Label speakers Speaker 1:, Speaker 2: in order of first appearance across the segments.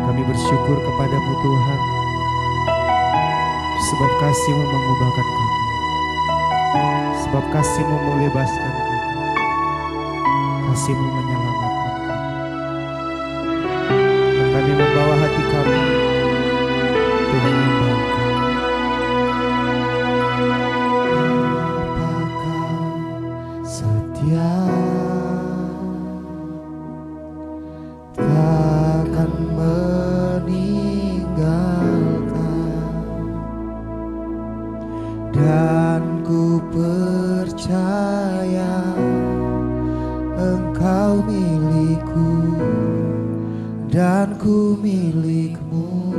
Speaker 1: Kami bersyukur kepadamu Tuhan, sebab kasih-Mu mengubahkan kami, sebab kasih-Mu membebaskan kami, kasih-Mu menyelamatkan kami. Dan kami membawa hati kami untuk menyembah Engkau. Apakah setia, takkan dan ku percaya Engkau milikku dan ku milikmu.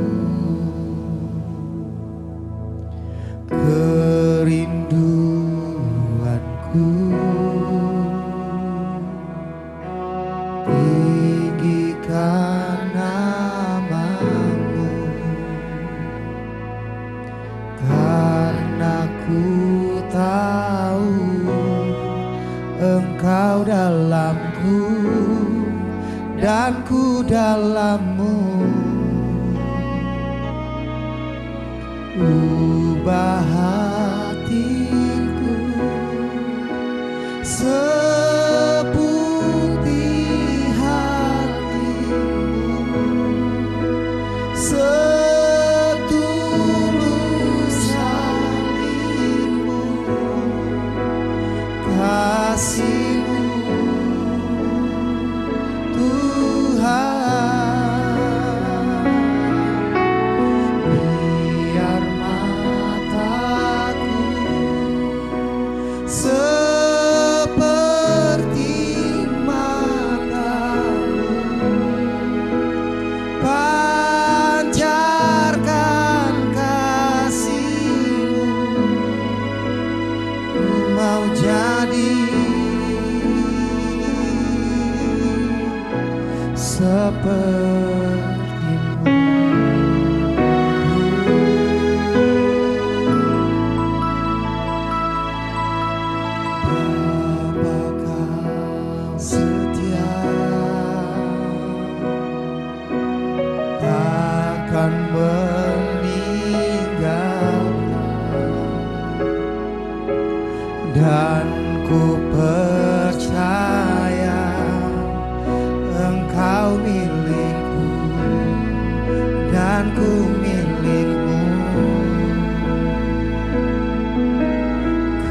Speaker 1: Kerinduanku tinggikan namamu, karena ku tahu Engkau dalamku dan ku dalammu. Ubah hatiku seputih hatimu, setulus hatimu, kasih-Mu Tuhan. Biar mataku seperti matamu, pancarkan kasih-Mu. Ku mau jadi seperti-Mu. Apakah setia, takkan meninggalkan, dan ku percaya Engkau milikku dan ku milikmu.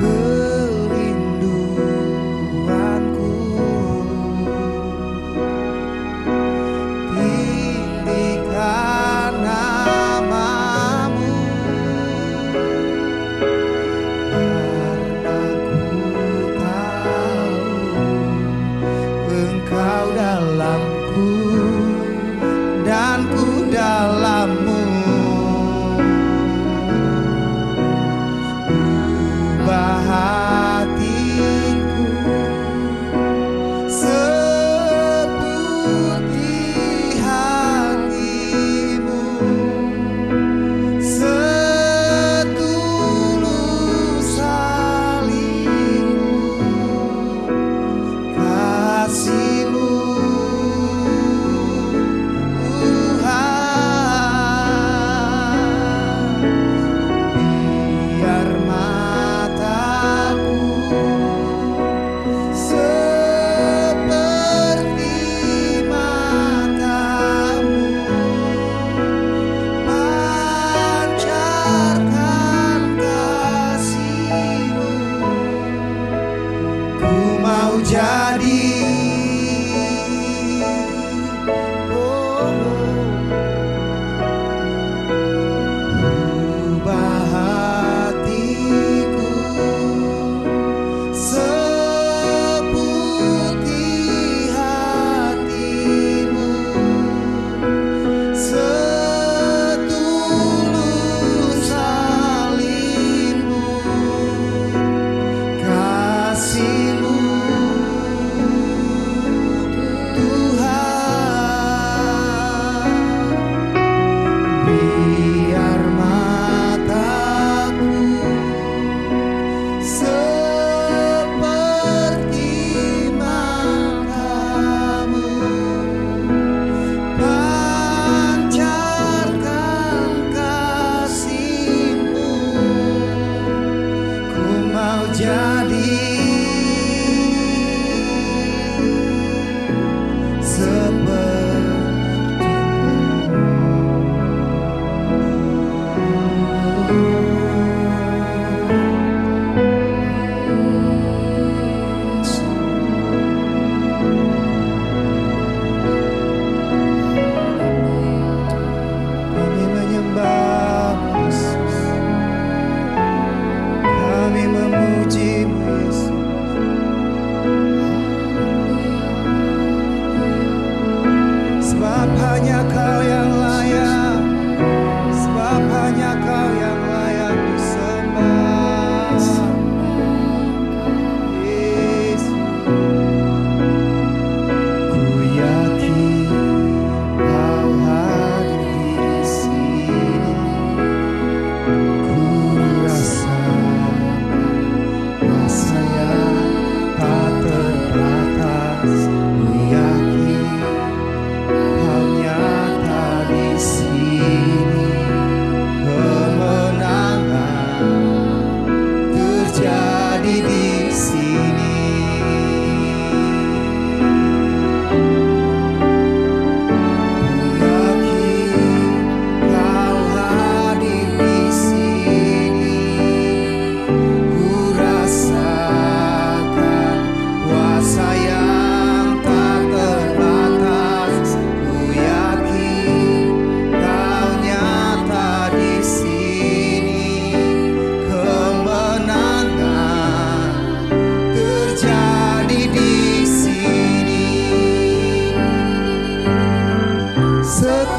Speaker 1: Kerinduanku tinggikan namamu, karena ku tahu Engkau dalamku dan ku dalammu.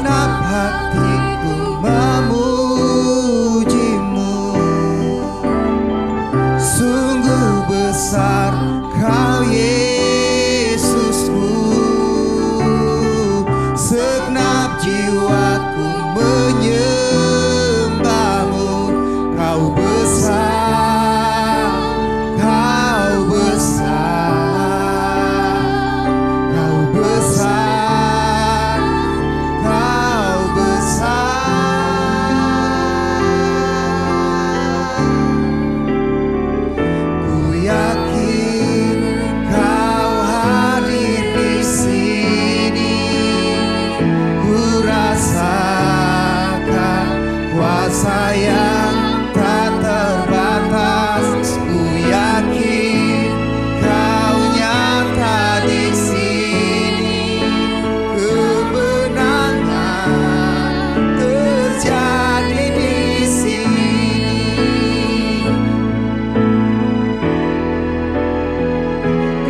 Speaker 2: Segenap hatiku memujimu, sungguh besar Kau Yesusku. Segenap jiwaku menyembahmu, Kau besar, Kau besar, Kau besar, Kau besar. Ku yakin Kau hadir di sini, ku rasakan kuasa yang tak terbatas. Ku yakin Kau nyata di sini, kemenangan terjadi di sini.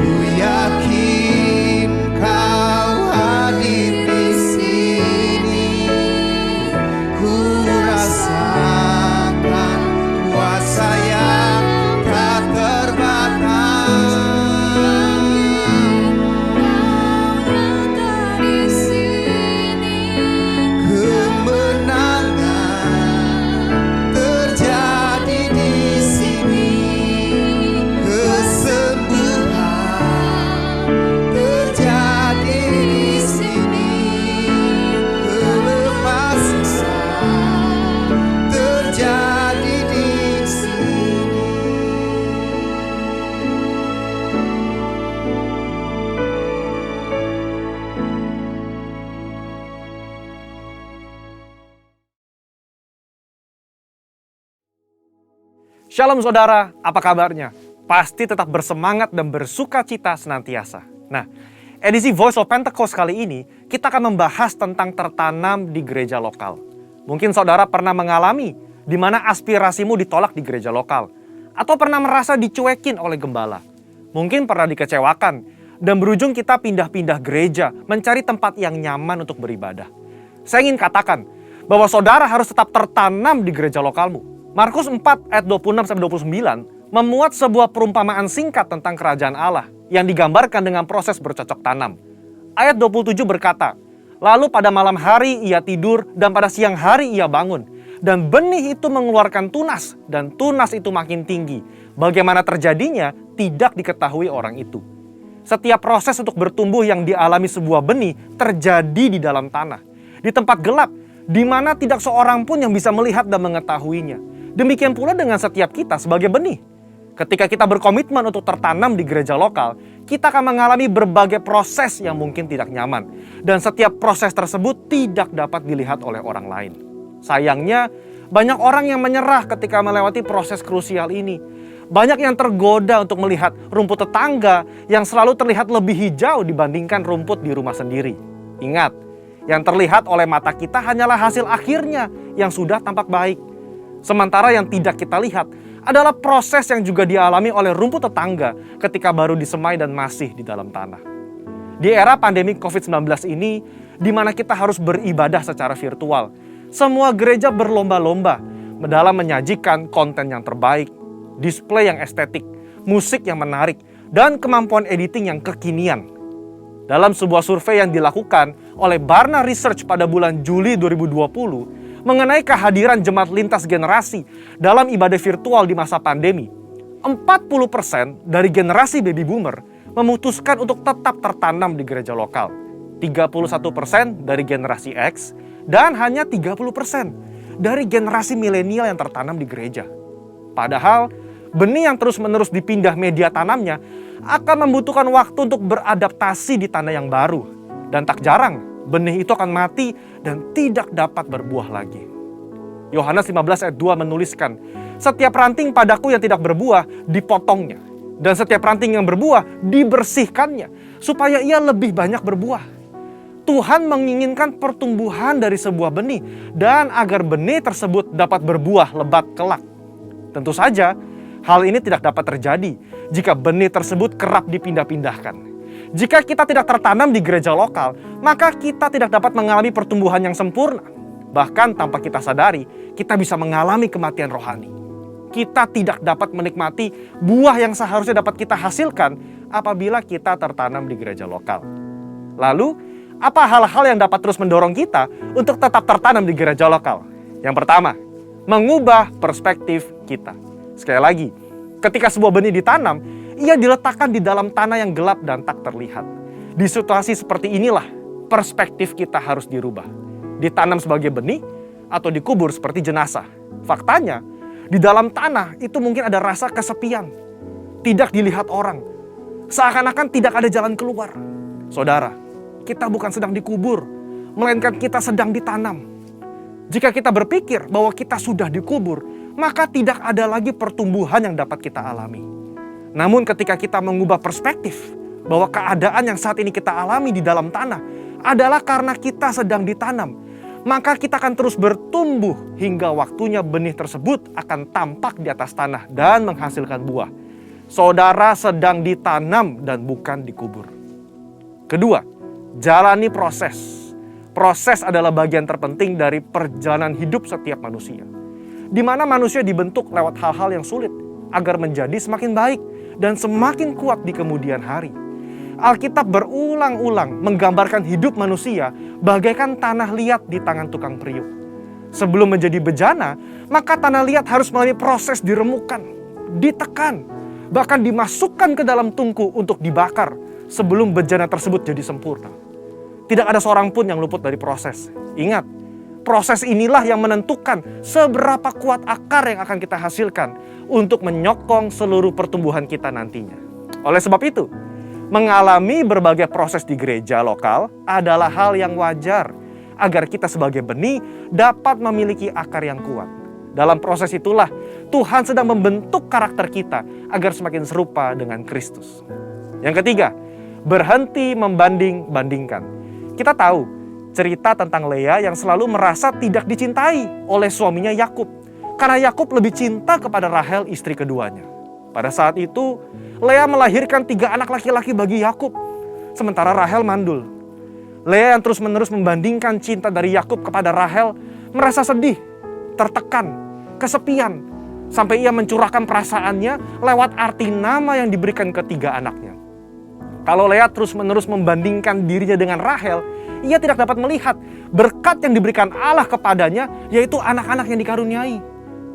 Speaker 2: Ku yakin Kau hadir di sini, ku rasakan kuasa yang tak terbatas. Kemenangan terjadi di sini, kesembuhan terjadi di sini, kelepas siksa terjadi di sini.
Speaker 3: Shalom saudara, apa kabarnya? Pasti tetap bersemangat dan bersuka cita senantiasa. Nah, edisi Voice of Pentecost kali ini, kita akan membahas tentang tertanam di gereja lokal. Mungkin saudara pernah mengalami di mana aspirasimu ditolak di gereja lokal, atau pernah merasa dicuekin oleh gembala. Mungkin pernah dikecewakan, dan berujung kita pindah-pindah gereja, mencari tempat yang nyaman untuk beribadah. Saya ingin katakan bahwa saudara harus tetap tertanam di gereja lokalmu. Markus 4 ayat 26-29 memuat sebuah perumpamaan singkat tentang kerajaan Allah yang digambarkan dengan proses bercocok tanam. Ayat 27 berkata, lalu pada malam hari ia tidur dan pada siang hari ia bangun. Dan benih itu mengeluarkan tunas dan tunas itu makin tinggi. Bagaimana terjadinya tidak diketahui orang itu. Setiap proses untuk bertumbuh yang dialami sebuah benih terjadi di dalam tanah. Di tempat gelap, di mana tidak seorang pun yang bisa melihat dan mengetahuinya. Demikian pula dengan setiap kita sebagai benih. Ketika kita berkomitmen untuk tertanam di gereja lokal, kita akan mengalami berbagai proses yang mungkin tidak nyaman. Dan setiap proses tersebut tidak dapat dilihat oleh orang lain. Sayangnya, banyak orang yang menyerah ketika melewati proses krusial ini. Banyak yang tergoda untuk melihat rumput tetangga yang selalu terlihat lebih hijau dibandingkan rumput di rumah sendiri. Ingat, yang terlihat oleh mata kita hanyalah hasil akhirnya yang sudah tampak baik. Sementara yang tidak kita lihat adalah proses yang juga dialami oleh rumput tetangga ketika baru disemai dan masih di dalam tanah. Di era pandemi COVID-19 ini, di mana kita harus beribadah secara virtual, semua gereja berlomba-lomba dalam menyajikan konten yang terbaik, display yang estetik, musik yang menarik, dan kemampuan editing yang kekinian. Dalam sebuah survei yang dilakukan oleh Barna Research pada bulan Juli 2020, mengenai kehadiran jemaat lintas generasi dalam ibadah virtual di masa pandemi, 40% dari generasi baby boomer memutuskan untuk tetap tertanam di gereja lokal, 31% dari generasi X, dan hanya 30% dari generasi milenial yang tertanam di gereja. Padahal, benih yang terus-menerus dipindah media tanamnya akan membutuhkan waktu untuk beradaptasi di tanah yang baru. Dan tak jarang, benih itu akan mati dan tidak dapat berbuah lagi. Yohanes 15 ayat 2 menuliskan, setiap ranting padaku yang tidak berbuah dipotongnya, dan setiap ranting yang berbuah dibersihkannya, supaya ia lebih banyak berbuah. Tuhan menginginkan pertumbuhan dari sebuah benih, dan agar benih tersebut dapat berbuah lebat kelak. Tentu saja, hal ini tidak dapat terjadi jika benih tersebut kerap dipindah-pindahkan. Jika kita tidak tertanam di gereja lokal, maka kita tidak dapat mengalami pertumbuhan yang sempurna. Bahkan tanpa kita sadari, kita bisa mengalami kematian rohani. Kita tidak dapat menikmati buah yang seharusnya dapat kita hasilkan apabila kita tertanam di gereja lokal. Lalu, apa hal-hal yang dapat terus mendorong kita untuk tetap tertanam di gereja lokal? Yang pertama, mengubah perspektif kita. Sekali lagi, ketika sebuah benih ditanam, ia diletakkan di dalam tanah yang gelap dan tak terlihat. Di situasi seperti inilah, perspektif kita harus dirubah. Ditanam sebagai benih atau dikubur seperti jenazah. Faktanya, di dalam tanah itu mungkin ada rasa kesepian. Tidak dilihat orang. Seakan-akan tidak ada jalan keluar. Saudara, kita bukan sedang dikubur, melainkan kita sedang ditanam. Jika kita berpikir bahwa kita sudah dikubur, maka tidak ada lagi pertumbuhan yang dapat kita alami. Namun ketika kita mengubah perspektif bahwa keadaan yang saat ini kita alami di dalam tanah adalah karena kita sedang ditanam, maka kita akan terus bertumbuh hingga waktunya benih tersebut akan tampak di atas tanah dan menghasilkan buah. Saudara sedang ditanam dan bukan dikubur. Kedua, jalani proses. Proses adalah bagian terpenting dari perjalanan hidup setiap manusia, di mana manusia dibentuk lewat hal-hal yang sulit agar menjadi semakin baik dan semakin kuat di kemudian hari. Alkitab berulang-ulang menggambarkan hidup manusia bagaikan tanah liat di tangan tukang periuk. Sebelum menjadi bejana, maka tanah liat harus melalui proses diremukan, ditekan, bahkan dimasukkan ke dalam tungku untuk dibakar sebelum bejana tersebut jadi sempurna. Tidak ada seorang pun yang luput dari proses. Ingat, proses inilah yang menentukan seberapa kuat akar yang akan kita hasilkan untuk menyokong seluruh pertumbuhan kita nantinya. Oleh sebab itu, mengalami berbagai proses di gereja lokal adalah hal yang wajar agar kita sebagai benih dapat memiliki akar yang kuat. Dalam proses itulah Tuhan sedang membentuk karakter kita agar semakin serupa dengan Kristus. Yang ketiga, berhenti membanding-bandingkan. Kita tahu cerita tentang Lea yang selalu merasa tidak dicintai oleh suaminya Yakub, karena Yakub lebih cinta kepada Rahel, istri keduanya. Pada saat itu, Lea melahirkan 3 anak laki-laki bagi Yakub, sementara Rahel mandul. Lea yang terus-menerus membandingkan cinta dari Yakub kepada Rahel merasa sedih, tertekan, kesepian, sampai ia mencurahkan perasaannya lewat arti nama yang diberikan ketiga anaknya. Kalau Lea terus-menerus membandingkan dirinya dengan Rahel, ia tidak dapat melihat berkat yang diberikan Allah kepadanya, yaitu anak-anak yang dikaruniai.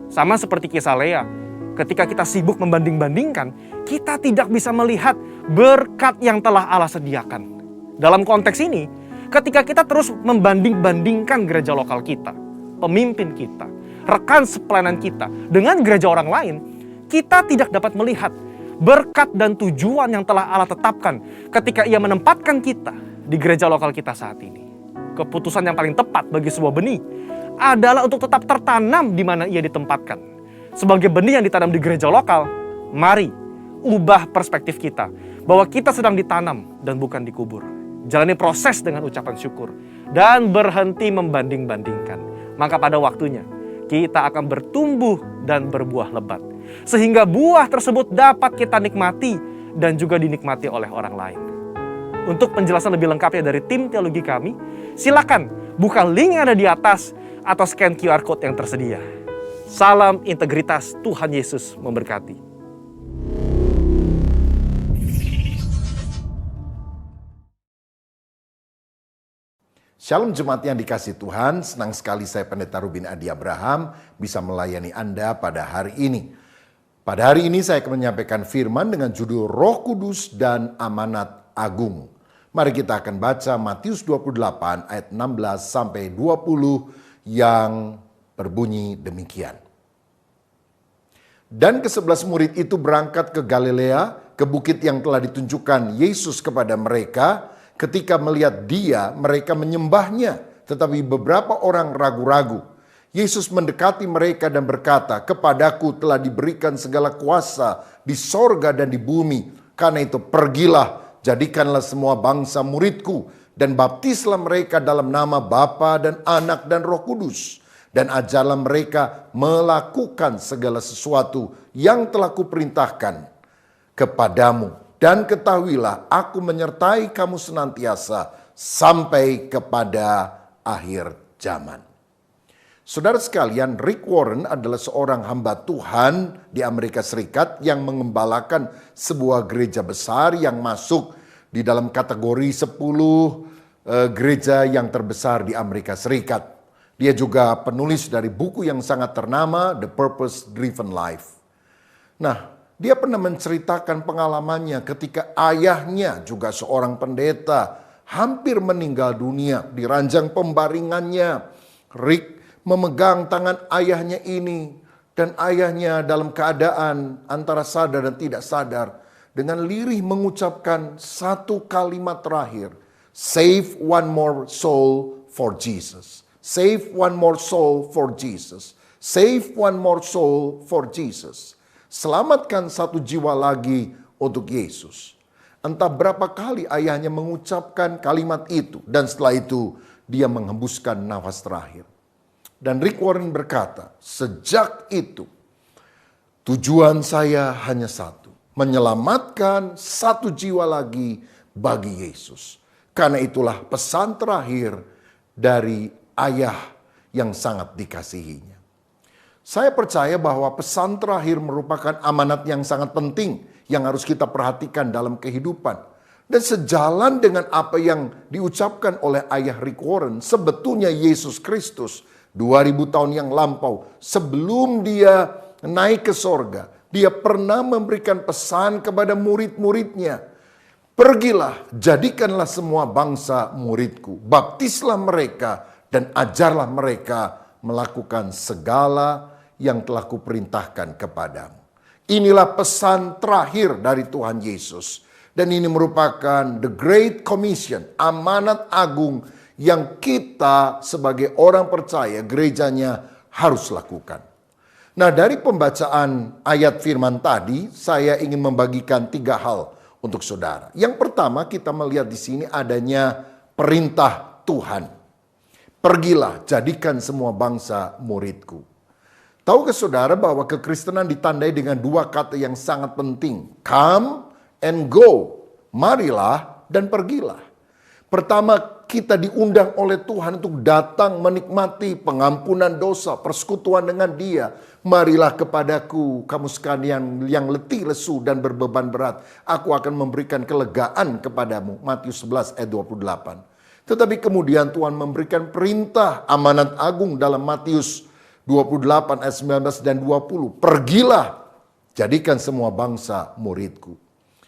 Speaker 3: Sama seperti kisah Lea, ketika kita sibuk membanding-bandingkan, kita tidak bisa melihat berkat yang telah Allah sediakan. Dalam konteks ini, ketika kita terus membanding-bandingkan gereja lokal kita, pemimpin kita, rekan sepelayanan kita dengan gereja orang lain, kita tidak dapat melihat berkat dan tujuan yang telah Allah tetapkan ketika Ia menempatkan kita di gereja lokal kita saat ini. Keputusan yang paling tepat bagi sebuah benih adalah untuk tetap tertanam di mana ia ditempatkan. Sebagai benih yang ditanam di gereja lokal, mari ubah perspektif kita bahwa kita sedang ditanam dan bukan dikubur. Jalani proses dengan ucapan syukur dan berhenti membanding-bandingkan. Maka pada waktunya kita akan bertumbuh dan berbuah lebat, sehingga buah tersebut dapat kita nikmati dan juga dinikmati oleh orang lain. Untuk penjelasan lebih lengkapnya dari tim teologi kami, silakan buka link yang ada di atas atau scan QR Code yang tersedia. Salam integritas, Tuhan Yesus memberkati.
Speaker 4: Shalom jemaat yang dikasihi Tuhan, senang sekali saya Pendeta Rubin Adi Abraham bisa melayani Anda pada hari ini. Pada hari ini saya akan menyampaikan firman dengan judul Roh Kudus dan Amanat Agung. Mari kita akan baca Matius 28 ayat 16 sampai 20 yang berbunyi demikian. Dan ke-11 murid itu berangkat ke Galilea, ke bukit yang telah ditunjukkan Yesus kepada mereka. Ketika melihat Dia, mereka menyembahnya, tetapi beberapa orang ragu-ragu. Yesus mendekati mereka dan berkata, "Kepadaku telah diberikan segala kuasa di sorga dan di bumi. Karena itu pergilah, jadikanlah semua bangsa muridku, dan baptislah mereka dalam nama Bapa dan Anak dan Roh Kudus. Dan ajarlah mereka melakukan segala sesuatu yang telah kuperintahkan kepadamu. Dan ketahuilah, aku menyertai kamu senantiasa sampai kepada akhir zaman. Saudara sekalian, Rick Warren adalah seorang hamba Tuhan di Amerika Serikat yang mengembalakan sebuah gereja besar yang masuk di dalam kategori 10 gereja yang terbesar di Amerika Serikat. Dia juga penulis dari buku yang sangat ternama, The Purpose Driven Life. Nah, dia pernah menceritakan pengalamannya ketika ayahnya juga seorang pendeta hampir meninggal dunia di ranjang pembaringannya. Rick memegang tangan ayahnya ini dan ayahnya dalam keadaan antara sadar dan tidak sadar dengan lirih mengucapkan satu kalimat terakhir, "Save one more soul for Jesus. Save one more soul for Jesus. Save one more soul for Jesus." Selamatkan satu jiwa lagi untuk Yesus. Entah berapa kali ayahnya mengucapkan kalimat itu dan setelah itu dia menghembuskan nafas terakhir. Dan Rick Warren berkata, sejak itu tujuan saya hanya satu, menyelamatkan satu jiwa lagi bagi Yesus. Karena itulah pesan terakhir dari ayah yang sangat dikasihinya. Saya percaya bahwa pesan terakhir merupakan amanat yang sangat penting yang harus kita perhatikan dalam kehidupan. Dan sejalan dengan apa yang diucapkan oleh ayah Rick Warren, sebetulnya Yesus Kristus 2000 tahun yang lampau, sebelum dia naik ke sorga, dia pernah memberikan pesan kepada murid-muridnya. Pergilah, jadikanlah semua bangsa muridku, baptislah mereka dan ajarlah mereka melakukan segala yang telah kuperintahkan kepadamu. Inilah pesan terakhir dari Tuhan Yesus. Dan ini merupakan the Great Commission, amanat agung yang kita sebagai orang percaya gerejanya harus lakukan. Nah, dari pembacaan ayat firman tadi, saya ingin membagikan 3 hal untuk saudara. Yang pertama, kita melihat di sini adanya perintah Tuhan. Pergilah, jadikan semua bangsa muridku. Tahukah saudara bahwa kekristenan ditandai dengan 2 kata yang sangat penting. Come and go. Marilah dan pergilah. Pertama, kita diundang oleh Tuhan untuk datang menikmati pengampunan dosa, persekutuan dengan Dia. Marilah kepadaku, kamu sekalian yang letih, lesu, dan berbeban berat. Aku akan memberikan kelegaan kepadamu. Matius 11 ayat 28. Tetapi kemudian Tuhan memberikan perintah amanat agung dalam Matius 28 ayat 19 dan 20. Pergilah, jadikan semua bangsa muridku.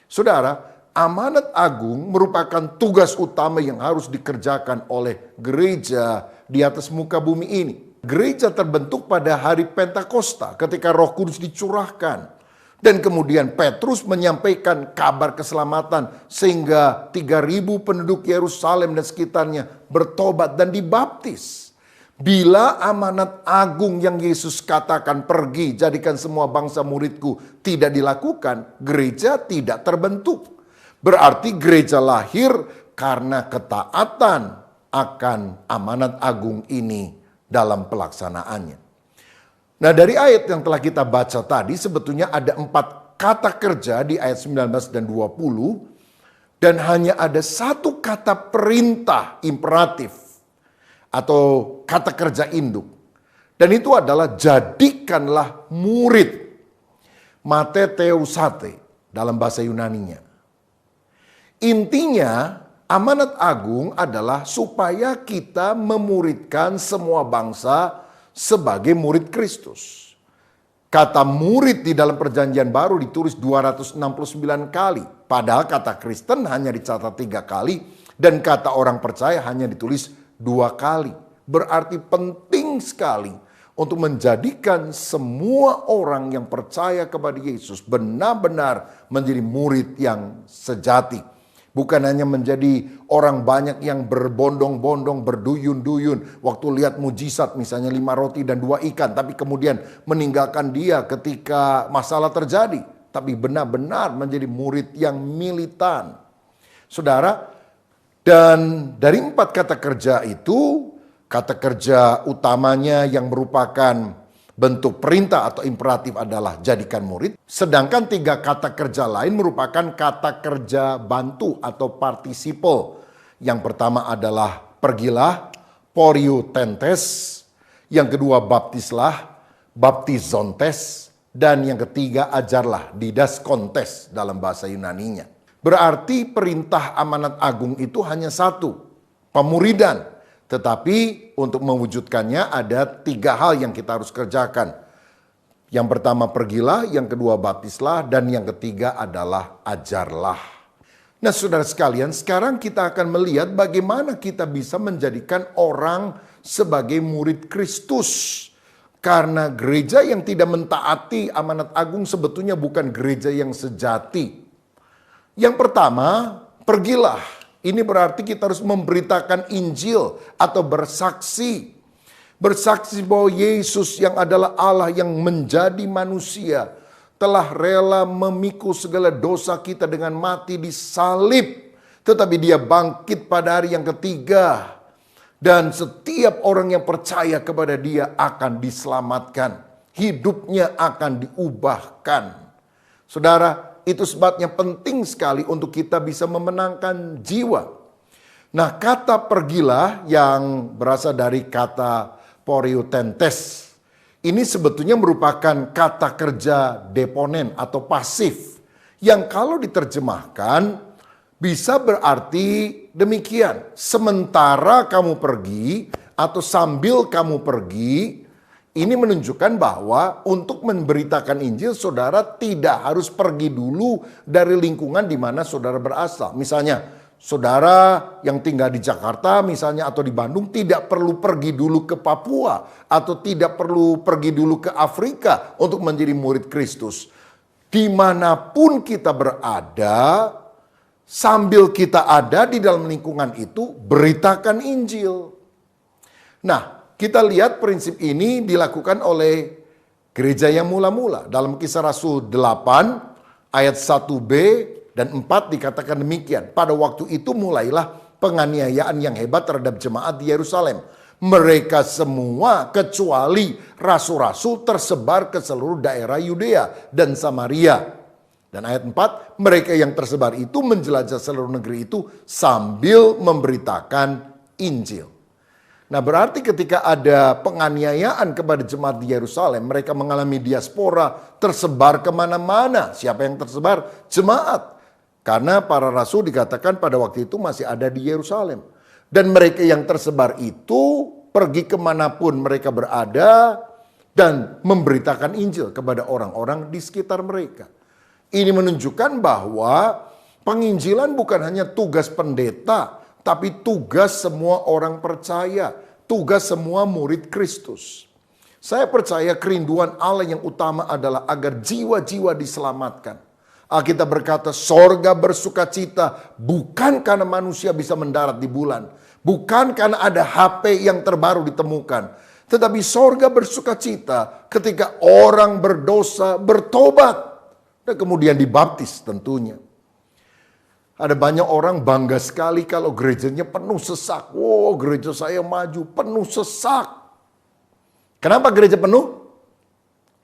Speaker 4: Saudara, amanat agung merupakan tugas utama yang harus dikerjakan oleh gereja di atas muka bumi ini. Gereja terbentuk pada hari Pentakosta ketika Roh Kudus dicurahkan. Dan kemudian Petrus menyampaikan kabar keselamatan sehingga 3.000 penduduk Yerusalem dan sekitarnya bertobat dan dibaptis. Bila amanat agung yang Yesus katakan pergi jadikan semua bangsa muridku tidak dilakukan, gereja tidak terbentuk. Berarti gereja lahir karena ketaatan akan amanat agung ini dalam pelaksanaannya. Nah, dari ayat yang telah kita baca tadi sebetulnya ada 4 kata kerja di ayat 19 dan 20. Dan hanya ada 1 kata perintah imperatif atau kata kerja induk. Dan itu adalah jadikanlah murid. Matetheusate dalam bahasa Yunaninya. Intinya, amanat agung adalah supaya kita memuridkan semua bangsa sebagai murid Kristus. Kata murid di dalam perjanjian baru ditulis 269 kali. Padahal kata Kristen hanya dicatat 3 kali. Dan kata orang percaya hanya ditulis 2 kali. Berarti penting sekali untuk menjadikan semua orang yang percaya kepada Yesus benar-benar menjadi murid yang sejati. Bukan hanya menjadi orang banyak yang berbondong-bondong, berduyun-duyun. Waktu lihat mujizat misalnya 5 roti dan 2 ikan. Tapi kemudian meninggalkan dia ketika masalah terjadi. Tapi benar-benar menjadi murid yang militan. Saudara, dan dari 4 kata kerja itu, kata kerja utamanya yang merupakan bentuk perintah atau imperatif adalah jadikan murid. Sedangkan 3 kata kerja lain merupakan kata kerja bantu atau participle. Yang pertama adalah pergilah, poriutentes. Yang kedua baptislah, baptizontes. Dan yang ketiga ajarlah, didaskontes dalam bahasa Yunaninya. Berarti perintah amanat agung itu hanya satu, pemuridan. Tetapi untuk mewujudkannya ada 3 hal yang kita harus kerjakan. Yang pertama pergilah, yang kedua baptislah, dan yang ketiga adalah ajarlah. Nah saudara sekalian, sekarang kita akan melihat bagaimana kita bisa menjadikan orang sebagai murid Kristus. Karena gereja yang tidak mentaati amanat agung sebetulnya bukan gereja yang sejati. Yang pertama, pergilah. Ini berarti kita harus memberitakan Injil atau bersaksi. Bersaksi bahwa Yesus yang adalah Allah yang menjadi manusia telah rela memikul segala dosa kita dengan mati di salib. Tetapi dia bangkit pada hari yang ketiga. Dan setiap orang yang percaya kepada dia akan diselamatkan. Hidupnya akan diubahkan. Saudara, itu sebabnya penting sekali untuk kita bisa memenangkan jiwa. Nah, kata pergilah yang berasal dari kata poriutentes. Ini sebetulnya merupakan kata kerja deponen atau pasif. Yang kalau diterjemahkan bisa berarti demikian. Sementara kamu pergi atau sambil kamu pergi, ini menunjukkan bahwa untuk memberitakan Injil, saudara tidak harus pergi dulu dari lingkungan di mana saudara berasal. Misalnya, saudara yang tinggal di Jakarta misalnya atau di Bandung tidak perlu pergi dulu ke Papua atau tidak perlu pergi dulu ke Afrika untuk menjadi murid Kristus. Dimanapun kita berada, sambil kita ada di dalam lingkungan itu, beritakan Injil. Nah, kita lihat prinsip ini dilakukan oleh gereja yang mula-mula. Dalam Kisah Rasul 8 ayat 1b dan 4 dikatakan demikian. Pada waktu itu mulailah penganiayaan yang hebat terhadap jemaat di Yerusalem. Mereka semua kecuali rasul-rasul tersebar ke seluruh daerah Yudea dan Samaria. Dan ayat 4, mereka yang tersebar itu menjelajah seluruh negeri itu sambil memberitakan Injil. Nah berarti ketika ada penganiayaan kepada jemaat di Yerusalem, mereka mengalami diaspora, tersebar kemana-mana. Siapa yang tersebar? Jemaat. Karena para rasul dikatakan pada waktu itu masih ada di Yerusalem. Dan mereka yang tersebar itu pergi kemanapun mereka berada dan memberitakan Injil kepada orang-orang di sekitar mereka. Ini menunjukkan bahwa penginjilan bukan hanya tugas pendeta, tapi tugas semua orang percaya, tugas semua murid Kristus. Saya percaya kerinduan Allah yang utama adalah agar jiwa-jiwa diselamatkan. Alkitab berkata, sorga bersukacita bukan karena manusia bisa mendarat di bulan, bukan karena ada HP yang terbaru ditemukan, tetapi sorga bersukacita ketika orang berdosa bertobat dan kemudian dibaptis tentunya. Ada banyak orang bangga sekali kalau gerejanya penuh sesak. Wow, gereja saya maju, penuh sesak. Kenapa gereja penuh?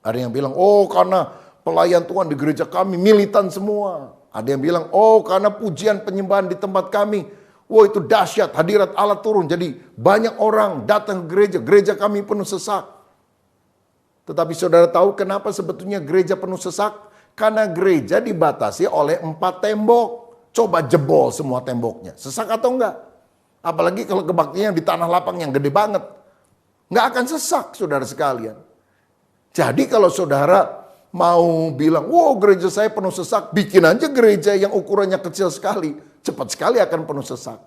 Speaker 4: Ada yang bilang, oh karena pelayan Tuhan di gereja kami militan semua. Ada yang bilang, oh karena pujian penyembahan di tempat kami. Wow itu dahsyat, hadirat Allah turun. Jadi banyak orang datang ke gereja kami penuh sesak. Tetapi saudara tahu kenapa sebetulnya gereja penuh sesak? Karena gereja dibatasi oleh 4 tembok. Coba jebol semua temboknya. Sesak atau enggak? Apalagi kalau kebaktian di tanah lapang yang gede banget. Enggak akan sesak saudara sekalian. Jadi kalau saudara mau bilang, wow gereja saya penuh sesak. Bikin aja gereja yang ukurannya kecil sekali. Cepat sekali akan penuh sesak.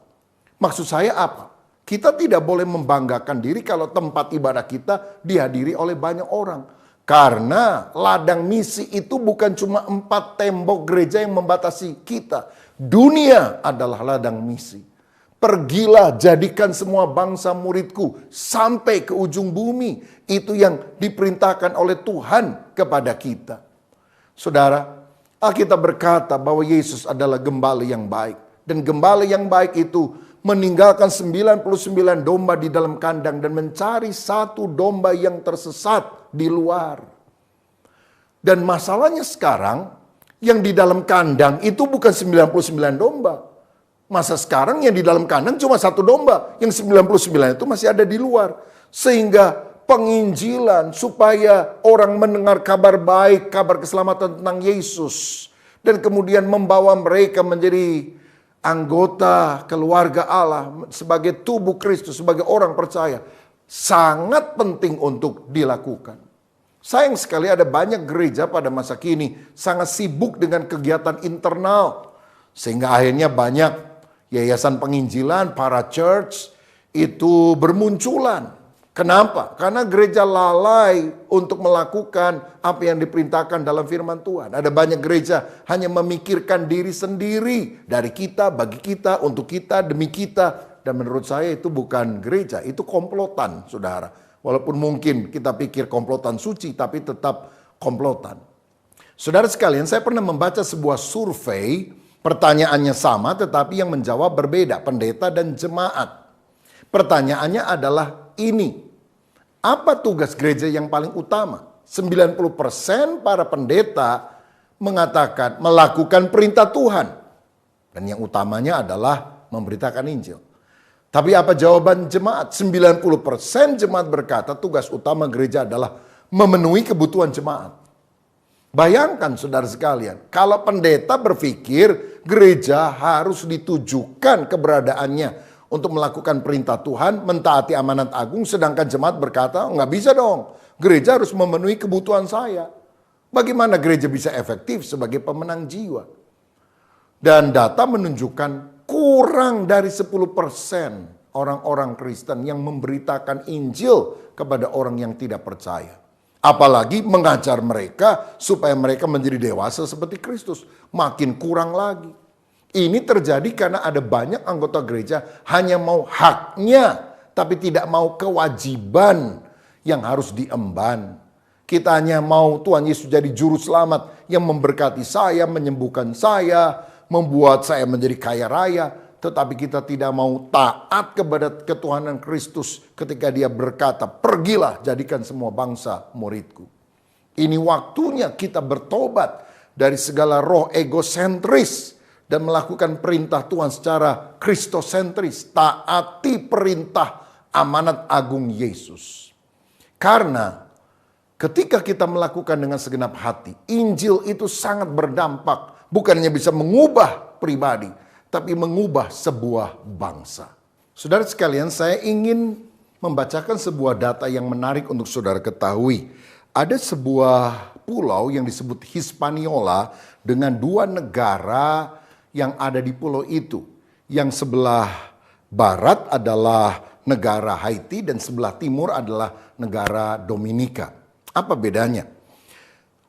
Speaker 4: Maksud saya apa? Kita tidak boleh membanggakan diri kalau tempat ibadah kita dihadiri oleh banyak orang. Karena ladang misi itu bukan cuma 4 tembok gereja yang membatasi kita. Dunia adalah ladang misi. Pergilah jadikan semua bangsa muridku sampai ke ujung bumi. Itu yang diperintahkan oleh Tuhan kepada kita. Saudara, Alkitab berkata bahwa Yesus adalah gembala yang baik. Dan gembala yang baik itu meninggalkan 99 domba di dalam kandang dan mencari satu domba yang tersesat di luar. Dan masalahnya sekarang, yang di dalam kandang itu bukan 99 domba. Masa sekarang yang di dalam kandang cuma 1 domba. Yang 99 itu masih ada di luar. Sehingga penginjilan supaya orang mendengar kabar baik, kabar keselamatan tentang Yesus. Dan kemudian membawa mereka menjadi anggota keluarga Allah. Sebagai tubuh Kristus, sebagai orang percaya. Sangat penting untuk dilakukan. Sayang sekali ada banyak gereja pada masa kini sangat sibuk dengan kegiatan internal. Sehingga akhirnya banyak yayasan penginjilan, para church itu bermunculan. Kenapa? Karena gereja lalai untuk melakukan apa yang diperintahkan dalam firman Tuhan. Ada banyak gereja hanya memikirkan diri sendiri. Dari kita, bagi kita, untuk kita, demi kita. Dan menurut saya itu bukan gereja, itu komplotan, saudara. Walaupun mungkin kita pikir komplotan suci, tapi tetap komplotan. Saudara sekalian, saya pernah membaca sebuah survei, pertanyaannya sama tetapi yang menjawab berbeda, pendeta dan jemaat. Pertanyaannya adalah ini, apa tugas gereja yang paling utama? 90% para pendeta mengatakan melakukan perintah Tuhan. Dan yang utamanya adalah memberitakan Injil. Tapi apa jawaban jemaat? 90% jemaat berkata tugas utama gereja adalah memenuhi kebutuhan jemaat. Bayangkan saudara sekalian, kalau pendeta berpikir gereja harus ditujukan keberadaannya untuk melakukan perintah Tuhan, mentaati amanat agung, sedangkan jemaat berkata, nggak bisa dong, gereja harus memenuhi kebutuhan saya. Bagaimana gereja bisa efektif sebagai pemenang jiwa? Dan data menunjukkan kurang dari 10% orang-orang Kristen yang memberitakan Injil kepada orang yang tidak percaya. Apalagi mengajar mereka supaya mereka menjadi dewasa seperti Kristus. Makin kurang lagi. Ini terjadi karena ada banyak anggota gereja hanya mau haknya, tapi tidak mau kewajiban yang harus diemban. Kita hanya mau Tuhan Yesus jadi juru selamat yang memberkati saya, menyembuhkan saya, membuat saya menjadi kaya raya, tetapi kita tidak mau taat kepada ketuhanan Kristus ketika dia berkata, pergilah jadikan semua bangsa muridku. Ini waktunya kita bertobat dari segala roh egosentris dan melakukan perintah Tuhan secara kristosentris. Taati perintah amanat agung Yesus. Karena ketika kita melakukan dengan segenap hati, Injil itu sangat berdampak. Bukannya bisa mengubah pribadi, tapi mengubah sebuah bangsa. Saudara sekalian, saya ingin membacakan sebuah data yang menarik untuk saudara ketahui. Ada sebuah pulau yang disebut Hispaniola dengan 2 negara yang ada di pulau itu. Yang sebelah barat adalah negara Haiti dan sebelah timur adalah negara Dominika. Apa bedanya?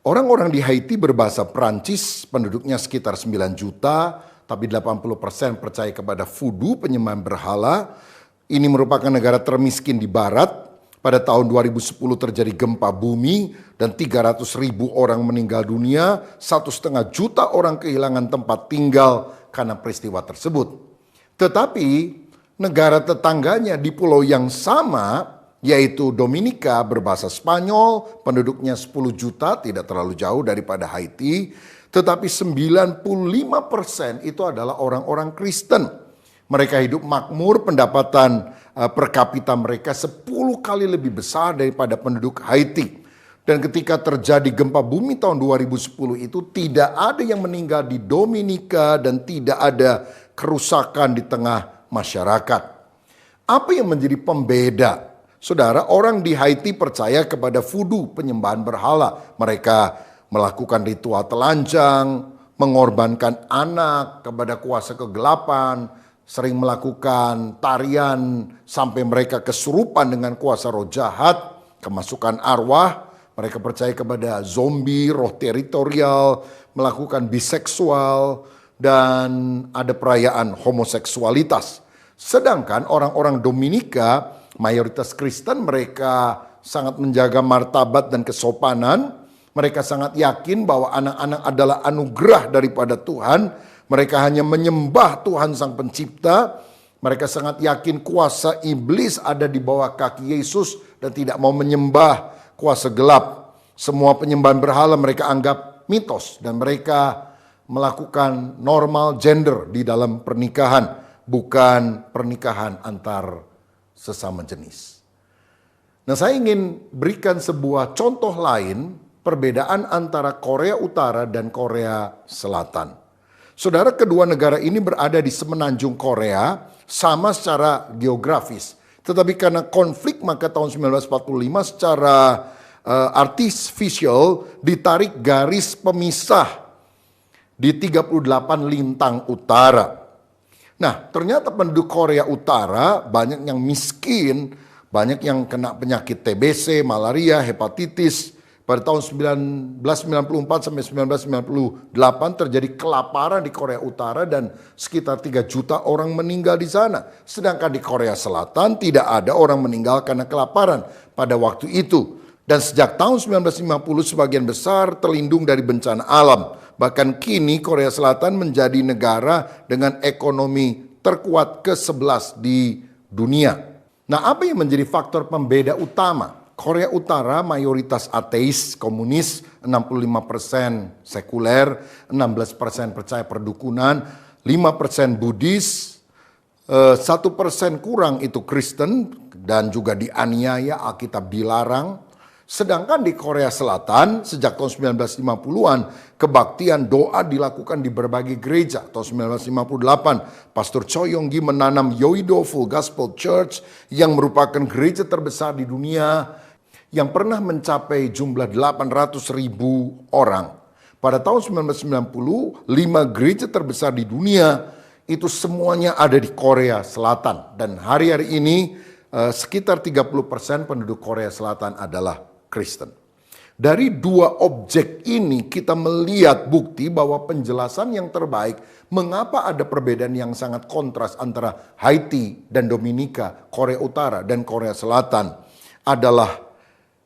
Speaker 4: Orang-orang di Haiti berbahasa Prancis, penduduknya sekitar 9 juta, tapi 80% percaya kepada voodoo, penyembahan berhala. Ini merupakan negara termiskin di barat. Pada tahun 2010 terjadi gempa bumi dan 300.000 orang meninggal dunia, 1,5 juta orang kehilangan tempat tinggal karena peristiwa tersebut. Tetapi negara tetangganya di pulau yang sama, yaitu Dominika berbahasa Spanyol, penduduknya 10 juta, tidak terlalu jauh daripada Haiti. Tetapi 95% itu adalah orang-orang Kristen. Mereka hidup makmur, pendapatan per kapita mereka 10 kali lebih besar daripada penduduk Haiti. Dan ketika terjadi gempa bumi tahun 2010 itu tidak ada yang meninggal di Dominika dan tidak ada kerusakan di tengah masyarakat. Apa yang menjadi pembeda? Saudara, orang di Haiti percaya kepada voodoo, penyembahan berhala. Mereka melakukan ritual telanjang, mengorbankan anak kepada kuasa kegelapan, sering melakukan tarian sampai mereka kesurupan dengan kuasa roh jahat, kemasukan arwah. Mereka percaya kepada zombie, roh teritorial, melakukan biseksual, dan ada perayaan homoseksualitas. Sedangkan orang-orang Dominika, mayoritas Kristen, mereka sangat menjaga martabat dan kesopanan. Mereka sangat yakin bahwa anak-anak adalah anugerah daripada Tuhan. Mereka hanya menyembah Tuhan Sang Pencipta. Mereka sangat yakin kuasa iblis ada di bawah kaki Yesus dan tidak mau menyembah kuasa gelap. Semua penyembahan berhala mereka anggap mitos dan mereka melakukan normal gender di dalam pernikahan, bukan pernikahan antar sesama jenis. Nah, saya ingin berikan sebuah contoh lain perbedaan antara Korea Utara dan Korea Selatan. Saudara, kedua negara ini berada di semenanjung Korea, sama secara geografis. Tetapi karena konflik maka tahun 1945 secara artificial ditarik garis pemisah di 38 lintang utara. Nah, ternyata penduduk Korea Utara banyak yang miskin, banyak yang kena penyakit TBC, malaria, hepatitis. Pada tahun 1994 sampai 1998 terjadi kelaparan di Korea Utara dan sekitar 3 juta orang meninggal di sana. Sedangkan di Korea Selatan tidak ada orang meninggal karena kelaparan pada waktu itu. Dan sejak tahun 1950 sebagian besar terlindung dari bencana alam. Bahkan kini Korea Selatan menjadi negara dengan ekonomi terkuat ke-11 di dunia. Nah, apa yang menjadi faktor pembeda utama? Korea Utara mayoritas ateis, komunis, 65% sekuler, 16% percaya perdukunan, 5% Buddhis, 1% kurang itu Kristen dan juga dianiaya, Alkitab dilarang. Sedangkan di Korea Selatan sejak tahun 1950-an kebaktian doa dilakukan di berbagai gereja. Tahun 1958 Pastor Choi Yong-gi menanam Yoido Full Gospel Church yang merupakan gereja terbesar di dunia yang pernah mencapai jumlah 800.000 orang. Pada tahun 1990, 5 gereja terbesar di dunia itu semuanya ada di Korea Selatan. Dan hari-hari ini sekitar 30% penduduk Korea Selatan adalah Kristen. Dari 2 objek ini kita melihat bukti bahwa penjelasan yang terbaik mengapa ada perbedaan yang sangat kontras antara Haiti dan Dominika, Korea Utara dan Korea Selatan adalah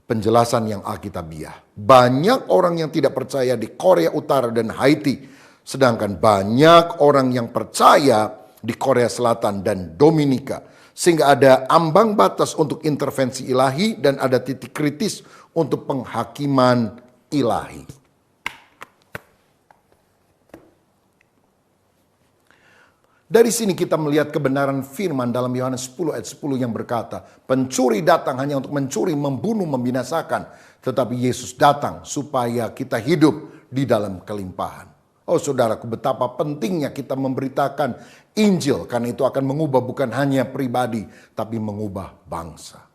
Speaker 4: penjelasan yang alkitabiah. Banyak orang yang tidak percaya di Korea Utara dan Haiti, sedangkan banyak orang yang percaya di Korea Selatan dan Dominika. Sehingga ada ambang batas untuk intervensi ilahi dan ada titik kritis untuk penghakiman ilahi. Dari sini kita melihat kebenaran firman dalam Yohanes 10 ayat 10 yang berkata, pencuri datang hanya untuk mencuri, membunuh, membinasakan. Tetapi Yesus datang supaya kita hidup di dalam kelimpahan. Oh saudaraku, betapa pentingnya kita memberitakan Injil. Karena itu akan mengubah bukan hanya pribadi, tapi mengubah bangsa.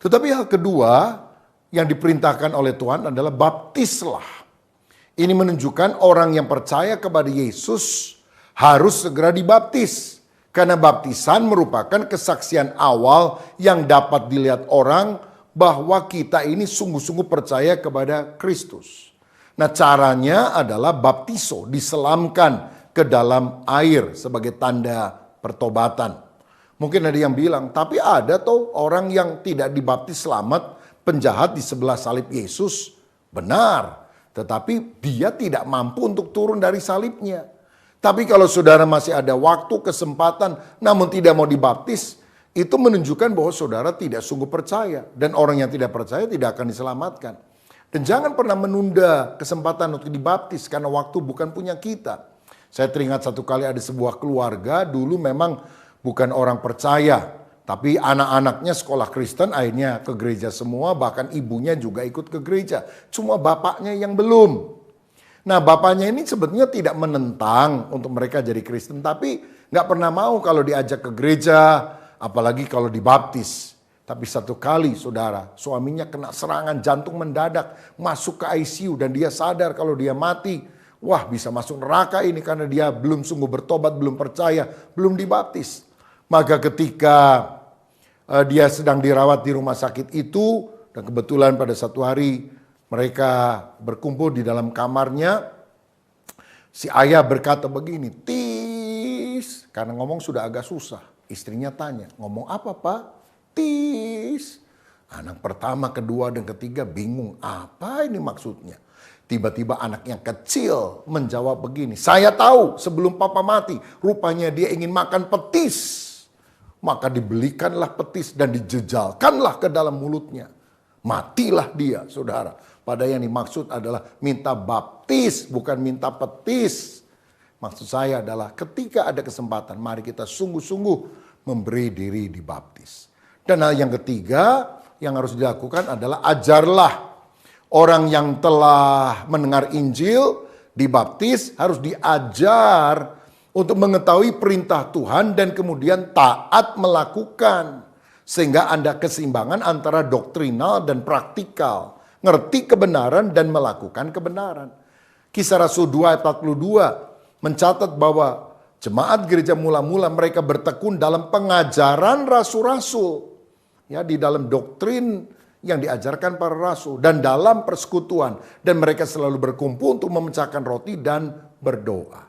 Speaker 4: Tetapi hal kedua yang diperintahkan oleh Tuhan adalah baptislah. Ini menunjukkan orang yang percaya kepada Yesus harus segera dibaptis. Karena baptisan merupakan kesaksian awal yang dapat dilihat orang bahwa kita ini sungguh-sungguh percaya kepada Kristus. Nah, caranya adalah baptiso, diselamkan ke dalam air sebagai tanda pertobatan. Mungkin ada yang bilang, tapi ada tuh orang yang tidak dibaptis selamat, penjahat di sebelah salib Yesus. Benar, tetapi dia tidak mampu untuk turun dari salibnya. Tapi kalau saudara masih ada waktu, kesempatan, namun tidak mau dibaptis, itu menunjukkan bahwa saudara tidak sungguh percaya. Dan orang yang tidak percaya tidak akan diselamatkan. Dan jangan pernah menunda kesempatan untuk dibaptis karena waktu bukan punya kita. Saya teringat satu kali ada sebuah keluarga dulu memang bukan orang percaya. Tapi anak-anaknya sekolah Kristen akhirnya ke gereja semua, bahkan ibunya juga ikut ke gereja. Cuma bapaknya yang belum. Nah bapaknya ini sebetulnya tidak menentang untuk mereka jadi Kristen. Tapi gak pernah mau kalau diajak ke gereja, apalagi kalau dibaptis. Tapi satu kali saudara, suaminya kena serangan jantung mendadak, masuk ke ICU dan dia sadar kalau dia mati. Wah bisa masuk neraka ini karena dia belum sungguh bertobat, belum percaya, belum dibaptis. Maka ketika dia sedang dirawat di rumah sakit itu, dan kebetulan pada satu hari mereka berkumpul di dalam kamarnya, si ayah berkata begini, tis, karena ngomong sudah agak susah. Istrinya tanya, ngomong apa Pak? Tis. Anak pertama, kedua, dan ketiga bingung. Apa ini maksudnya? Tiba-tiba anak yang kecil menjawab begini. Saya tahu sebelum papa mati, rupanya dia ingin makan petis. Maka dibelikanlah petis dan dijejalkanlah ke dalam mulutnya. Matilah dia, saudara. Padahal yang dimaksud adalah minta baptis, bukan minta petis. Maksud saya adalah ketika ada kesempatan, mari kita sungguh-sungguh memberi diri dibaptis. Dan hal yang ketiga yang harus dilakukan adalah ajarlah. Orang yang telah mendengar Injil, dibaptis, harus diajar untuk mengetahui perintah Tuhan dan kemudian taat melakukan. Sehingga ada keseimbangan antara doktrinal dan praktikal. Ngerti kebenaran dan melakukan kebenaran. Kisah Rasul 2 ayat 42 mencatat bahwa jemaat gereja mula-mula mereka bertekun dalam pengajaran rasul-rasul. Ya, di dalam doktrin yang diajarkan para rasul dan dalam persekutuan, dan mereka selalu berkumpul untuk memecahkan roti dan berdoa.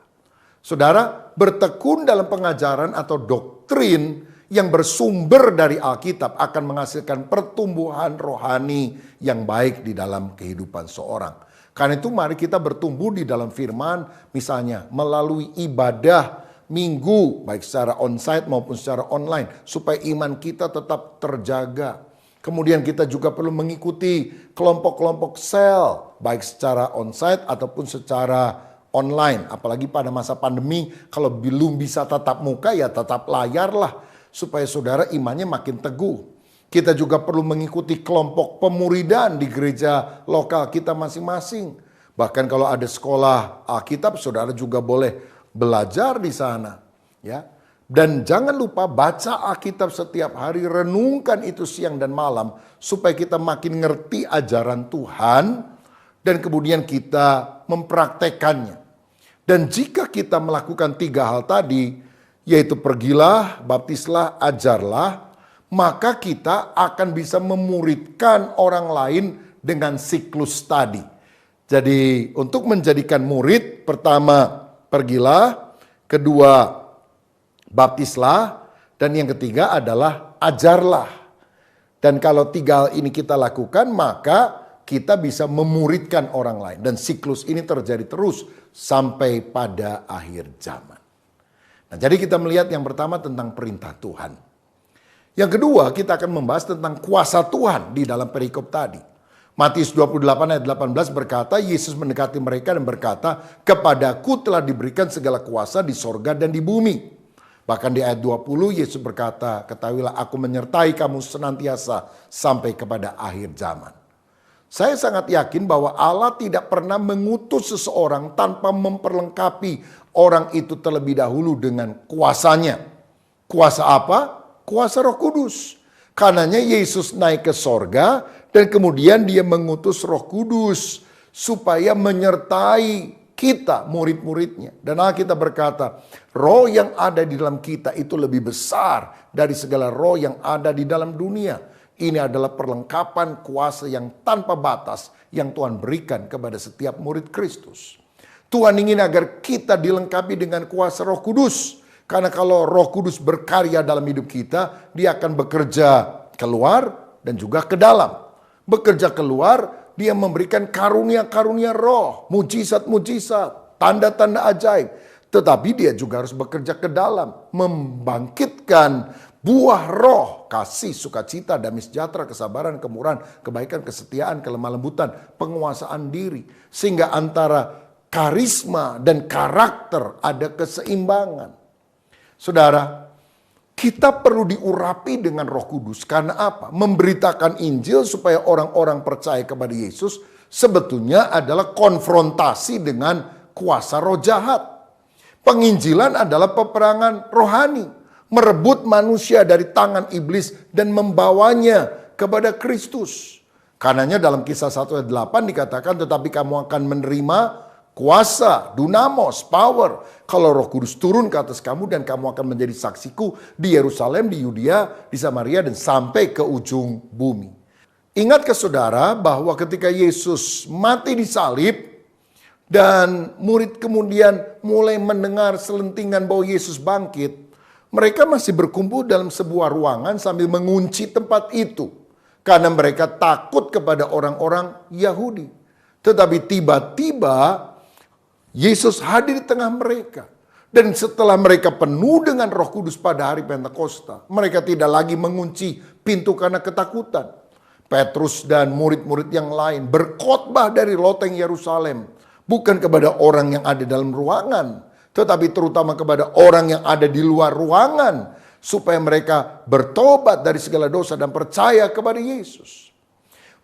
Speaker 4: Saudara, bertekun dalam pengajaran atau doktrin yang bersumber dari Alkitab akan menghasilkan pertumbuhan rohani yang baik di dalam kehidupan seorang. Karena itu mari kita bertumbuh di dalam firman, misalnya melalui ibadah minggu, baik secara onsite maupun secara online, supaya iman kita tetap terjaga. Kemudian kita juga perlu mengikuti kelompok-kelompok sel, baik secara onsite ataupun secara online. Apalagi pada masa pandemi, kalau belum bisa tatap muka ya tatap layar lah, supaya saudara imannya makin teguh. Kita juga perlu mengikuti kelompok pemuridan di gereja lokal kita masing-masing. Bahkan kalau ada sekolah Alkitab, saudara juga boleh belajar di sana, ya. Dan jangan lupa baca Alkitab setiap hari, renungkan itu siang dan malam supaya kita makin ngerti ajaran Tuhan dan kemudian kita mempraktekannya. Dan jika kita melakukan 3 hal tadi, yaitu pergilah, baptislah, ajarlah, maka kita akan bisa memuridkan orang lain dengan siklus tadi. Jadi untuk menjadikan murid, pertama pergilah, kedua baptislah, dan yang ketiga adalah ajarlah. Dan kalau 3 hal ini kita lakukan, maka kita bisa memuridkan orang lain. Dan siklus ini terjadi terus sampai pada akhir zaman. Nah, jadi kita melihat yang pertama tentang perintah Tuhan. Yang kedua, kita akan membahas tentang kuasa Tuhan di dalam perikop tadi. Matius 28 ayat 18 berkata, Yesus mendekati mereka dan berkata, "Kepadaku telah diberikan segala kuasa di sorga dan di bumi." Bahkan di ayat 20 Yesus berkata, "Ketahuilah aku menyertai kamu senantiasa sampai kepada akhir zaman." Saya sangat yakin bahwa Allah tidak pernah mengutus seseorang tanpa memperlengkapi orang itu terlebih dahulu dengan kuasanya. Kuasa apa? Kuasa Roh Kudus. Karenanya Yesus naik ke sorga dan kemudian dia mengutus Roh Kudus supaya menyertai kita, murid-muridnya. Dan Alkitab berkata, roh yang ada di dalam kita itu lebih besar dari segala roh yang ada di dalam dunia. Ini adalah perlengkapan kuasa yang tanpa batas yang Tuhan berikan kepada setiap murid Kristus. Tuhan ingin agar kita dilengkapi dengan kuasa Roh Kudus. Karena kalau Roh Kudus berkarya dalam hidup kita, dia akan bekerja keluar dan juga ke dalam. Bekerja keluar, dia memberikan karunia-karunia roh, mujizat-mujizat, tanda-tanda ajaib. Tetapi dia juga harus bekerja ke dalam, membangkitkan buah roh, kasih, sukacita, damai sejahtera, kesabaran, kemurahan, kebaikan, kesetiaan, kelemah lembutan, penguasaan diri. Sehingga antara karisma dan karakter ada keseimbangan. Saudara, kita perlu diurapi dengan Roh Kudus. Karena apa? Memberitakan Injil supaya orang-orang percaya kepada Yesus sebetulnya adalah konfrontasi dengan kuasa roh jahat. Penginjilan adalah peperangan rohani. Merebut manusia dari tangan iblis dan membawanya kepada Kristus. Karenanya dalam Kisah 1 ayat 8 dikatakan, "Tetapi kamu akan menerima kuasa, dunamos, power, kalau Roh Kudus turun ke atas kamu dan kamu akan menjadi saksiku di Yerusalem, di Yudea, di Samaria, dan sampai ke ujung bumi." Ingat ke saudara bahwa ketika Yesus mati di salib dan murid kemudian mulai mendengar selentingan bahwa Yesus bangkit, mereka masih berkumpul dalam sebuah ruangan sambil mengunci tempat itu karena mereka takut kepada orang-orang Yahudi. Tetapi tiba-tiba Yesus hadir di tengah mereka. Dan setelah mereka penuh dengan Roh Kudus pada hari Pentakosta, mereka tidak lagi mengunci pintu karena ketakutan. Petrus dan murid-murid yang lain berkhotbah dari loteng Yerusalem. Bukan kepada orang yang ada dalam ruangan, tetapi terutama kepada orang yang ada di luar ruangan. Supaya mereka bertobat dari segala dosa dan percaya kepada Yesus.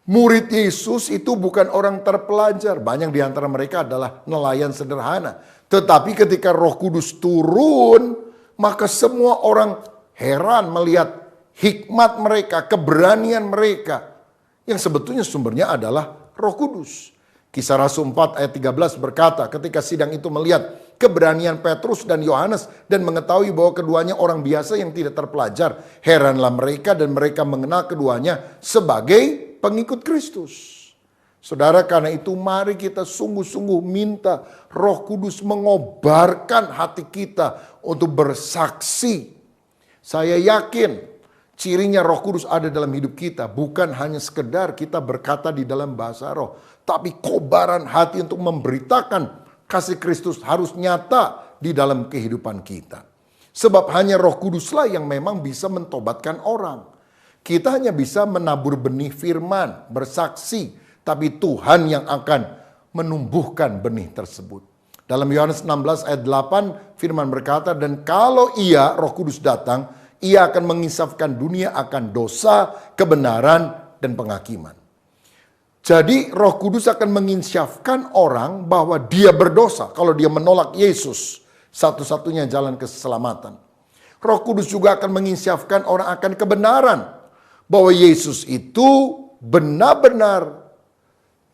Speaker 4: Murid Yesus itu bukan orang terpelajar. Banyak di antara mereka adalah nelayan sederhana. Tetapi ketika Roh Kudus turun, maka semua orang heran melihat hikmat mereka, keberanian mereka. Yang sebetulnya sumbernya adalah Roh Kudus. Kisah Rasul 4 ayat 13 berkata, ketika sidang itu melihat keberanian Petrus dan Yohanes dan mengetahui bahwa keduanya orang biasa yang tidak terpelajar, heranlah mereka dan mereka mengenal keduanya sebagai pengikut Kristus. Saudara, karena itu mari kita sungguh-sungguh minta Roh Kudus mengobarkan hati kita untuk bersaksi. Saya yakin cirinya Roh Kudus ada dalam hidup kita bukan hanya sekedar kita berkata di dalam bahasa roh, tapi kobaran hati untuk memberitakan kasih Kristus harus nyata di dalam kehidupan kita. Sebab hanya Roh Kuduslah yang memang bisa mentobatkan orang. Kita hanya bisa menabur benih firman, bersaksi, tapi Tuhan yang akan menumbuhkan benih tersebut. Dalam Yohanes 16 ayat 8 firman berkata, dan kalau ia Roh Kudus datang, ia akan menginsafkan dunia akan dosa, kebenaran, dan penghakiman. Jadi Roh Kudus akan menginsafkan orang bahwa dia berdosa kalau dia menolak Yesus, satu-satunya jalan keselamatan. Roh Kudus juga akan menginsafkan orang akan kebenaran, bahwa Yesus itu benar-benar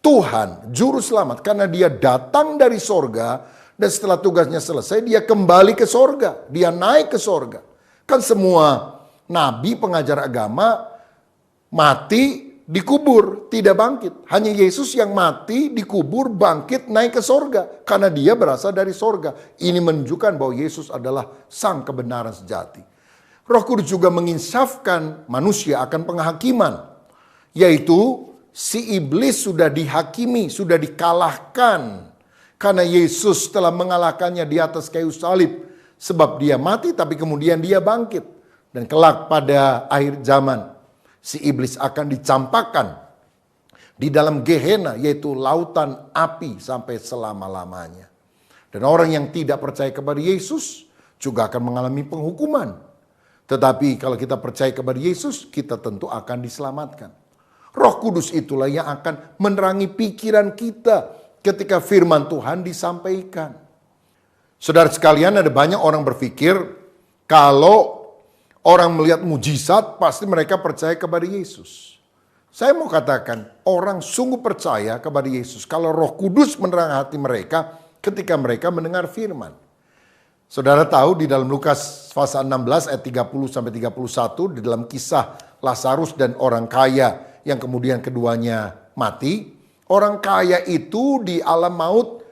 Speaker 4: Tuhan, Juru Selamat, karena dia datang dari sorga dan setelah tugasnya selesai dia kembali ke sorga, dia naik ke sorga. Kan semua nabi pengajar agama mati, dikubur, tidak bangkit. Hanya Yesus yang mati, dikubur, bangkit, naik ke sorga. Karena dia berasal dari sorga. Ini menunjukkan bahwa Yesus adalah sang kebenaran sejati. Roh Kudus juga menginsafkan manusia akan penghakiman. Yaitu si iblis sudah dihakimi, sudah dikalahkan. Karena Yesus telah mengalahkannya di atas kayu salib. Sebab dia mati tapi kemudian dia bangkit. Dan kelak pada akhir zaman, si iblis akan dicampakkan di dalam Gehenna, yaitu lautan api sampai selama-lamanya. Dan orang yang tidak percaya kepada Yesus juga akan mengalami penghukuman. Tetapi kalau kita percaya kepada Yesus, kita tentu akan diselamatkan. Roh Kudus itulah yang akan menerangi pikiran kita ketika firman Tuhan disampaikan. Saudara sekalian, ada banyak orang berpikir kalau orang melihat mujizat pasti mereka percaya kepada Yesus. Saya mau katakan orang sungguh percaya kepada Yesus kalau Roh Kudus menerangi hati mereka ketika mereka mendengar firman. Saudara tahu di dalam Lukas pasal 16 ayat 30 sampai 31 di dalam kisah Lazarus dan orang kaya yang kemudian keduanya mati. Orang kaya itu di alam maut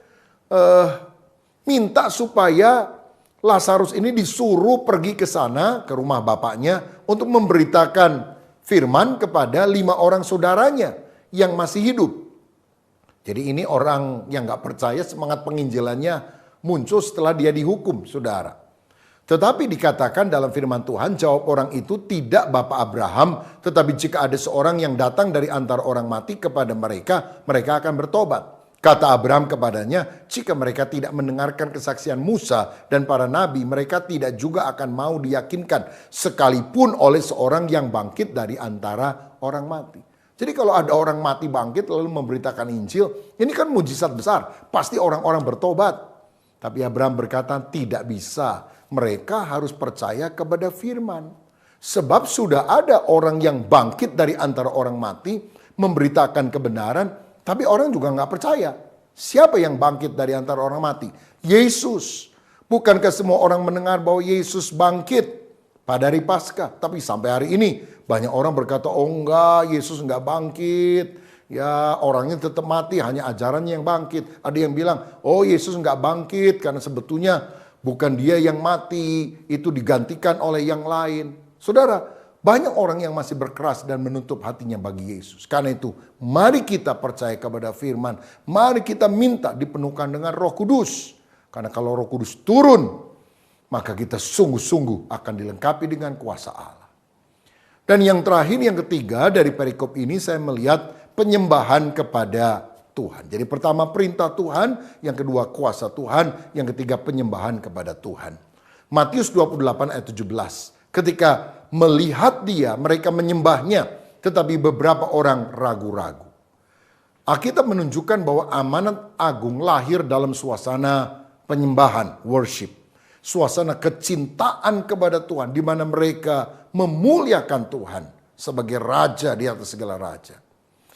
Speaker 4: minta supaya Lazarus ini disuruh pergi ke sana, ke rumah bapaknya, untuk memberitakan firman kepada 5 orang saudaranya yang masih hidup. Jadi ini orang yang gak percaya, semangat penginjilannya muncul setelah dia dihukum, saudara. Tetapi dikatakan dalam firman Tuhan, jawab orang itu, tidak Bapak Abraham, tetapi jika ada seorang yang datang dari antara orang mati kepada mereka, mereka akan bertobat. Kata Abraham kepadanya, jika mereka tidak mendengarkan kesaksian Musa dan para nabi, mereka tidak juga akan mau diyakinkan sekalipun oleh seorang yang bangkit dari antara orang mati. Jadi kalau ada orang mati bangkit lalu memberitakan Injil, ini kan mujizat besar. Pasti orang-orang bertobat. Tapi Abraham berkata, tidak bisa. Mereka harus percaya kepada firman. Sebab sudah ada orang yang bangkit dari antara orang mati, memberitakan kebenaran, tapi orang juga nggak percaya. Siapa yang bangkit dari antara orang mati? Yesus. Bukankah semua orang mendengar bahwa Yesus bangkit pada hari Paskah? Tapi sampai hari ini banyak orang berkata, oh enggak, Yesus enggak bangkit. Ya orangnya tetap mati, hanya ajarannya yang bangkit. Ada yang bilang, oh Yesus enggak bangkit karena sebetulnya bukan dia yang mati, itu digantikan oleh yang lain. Saudara, banyak orang yang masih berkeras dan menutup hatinya bagi Yesus. Karena itu, mari kita percaya kepada firman. Mari kita minta dipenuhkan dengan Roh Kudus. Karena kalau Roh Kudus turun, maka kita sungguh-sungguh akan dilengkapi dengan kuasa Allah. Dan yang terakhir, yang ketiga dari perikop ini saya melihat penyembahan kepada Tuhan. Jadi pertama perintah Tuhan, yang kedua kuasa Tuhan, yang ketiga penyembahan kepada Tuhan. Matius 28 ayat 17. Ketika melihat dia, mereka menyembahnya, tetapi beberapa orang ragu-ragu. Alkitab menunjukkan bahwa amanat agung lahir dalam suasana penyembahan, worship. Suasana kecintaan kepada Tuhan, di mana mereka memuliakan Tuhan sebagai raja di atas segala raja.